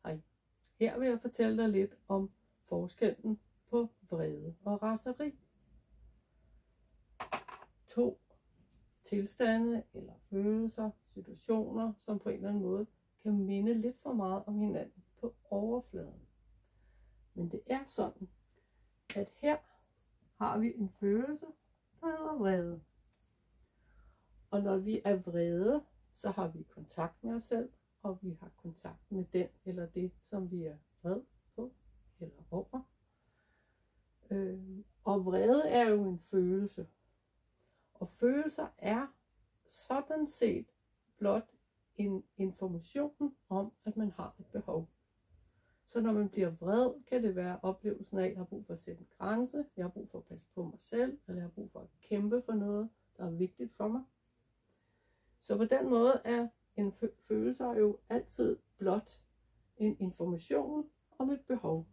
Hej. Her vil jeg fortælle dig lidt om forskellen på vrede og raseri. To tilstande eller følelser, situationer, som på en eller anden måde kan minde lidt for meget om hinanden på overfladen. Men det er sådan, at her har vi en følelse, der hedder vrede. Og når vi er vrede, så har vi kontakt med os selv, og vi har kontakt med den eller det, som vi er vred på eller over. Og vrede er jo en følelse. Og følelser er sådan set blot en information om, at man har et behov. Så når man bliver vred, kan det være oplevelsen af, at jeg har brug for at sætte en grænse, jeg har brug for at passe på mig selv, eller jeg har brug for at kæmpe for noget, der er vigtigt for mig. Så på den måde er en følelse jo altid blot en information om et behov.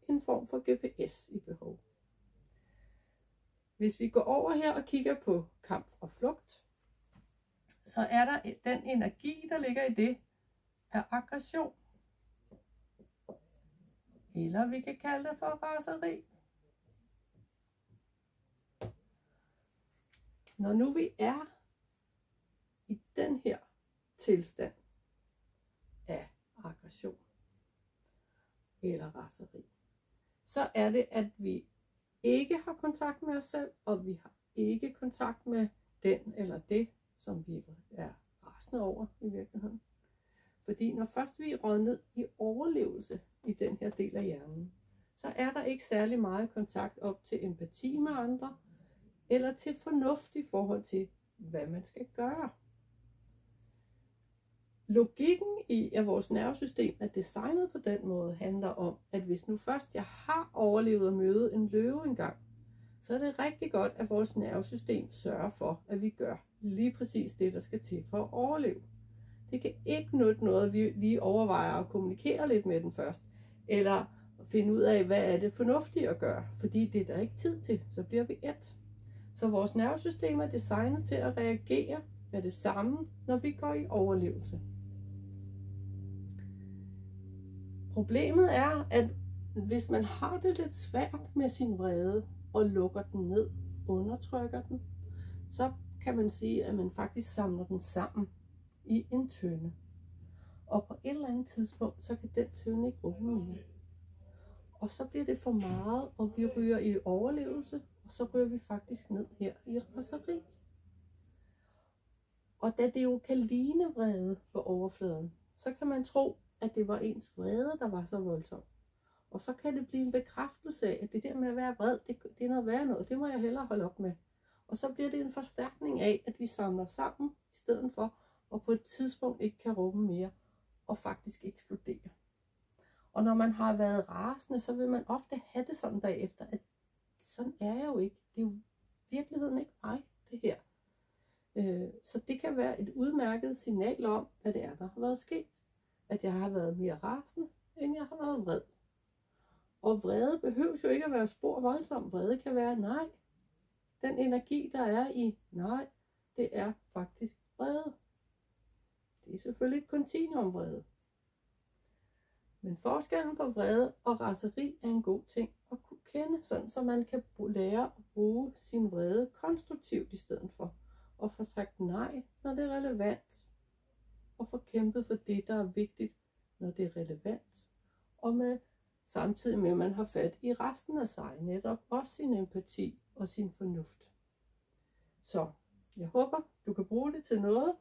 En form for GPS i behov. Hvis vi går over her og kigger på kamp og flugt, så er der den energi, der ligger i det, er aggression. Eller vi kan kalde det for raseri. Når nu vi er i den her tilstand af aggression eller raseri, så er det, at vi ikke har kontakt med os selv, og vi har ikke kontakt med den eller det, som vi er rasende over i virkeligheden. Fordi når først vi er røget ned i overlevelse i den her del af hjernen, så er der ikke særlig meget kontakt op til empati med andre, eller til fornuft i forhold til, hvad man skal gøre. Logikken i, at vores nervesystem er designet på den måde, handler om, at hvis nu først jeg har overlevet at møde en løve engang, så er det rigtig godt, at vores nervesystem sørger for, at vi gør lige præcis det, der skal til for at overleve. Det kan ikke nytte noget, at vi lige overvejer at kommunikere lidt med den først, eller finde ud af, hvad er det fornuftigt at gøre, fordi det er der ikke tid til, så bliver vi et. Så vores nervesystem er designet til at reagere med det samme, når vi går i overlevelse. Problemet er, at hvis man har det lidt svært med sin vrede, og lukker den ned, undertrykker den, så kan man sige, at man faktisk samler den sammen i en tønde. Og på et eller andet tidspunkt, så kan den tønde ikke rumme mere. Og så bliver det for meget, og vi ryger i overlevelse, og så ryger vi faktisk ned her i raseri. Og da det jo kan ligne vrede på overfladen, så kan man tro, at det var ens vrede, der var så voldsom. Og så kan det blive en bekræftelse af, at det der med at være vred, det er noget værre noget, det må jeg hellere holde op med. Og så bliver det en forstærkning af, at vi samler sammen, i stedet for, og på et tidspunkt ikke kan rumme mere, og faktisk eksplodere. Og når man har været rasende, så vil man ofte have det sådan bagefter, at sådan er jeg jo ikke. Det er jo virkeligheden ikke mig, det her. Så det kan være et udmærket signal om, hvad det er, der har været sket. At jeg har været mere rasende, end jeg har været vred. Og vrede behøves jo ikke at være spor voldsom. Vrede kan være nej. Den energi, der er i nej, det er faktisk vrede. Det er selvfølgelig et kontinuum vrede. Men forskellen på vrede og raseri er en god ting at kunne kende, sådan så man kan lære at bruge sin vrede konstruktivt i stedet for. Og få sagt nej, når det er relevant. Og få kæmpet for det, der er vigtigt, når det er relevant. Og med samtidig med, at man har fat i resten af sig, netop også sin empati og sin fornuft. Så jeg håber, du kan bruge det til noget,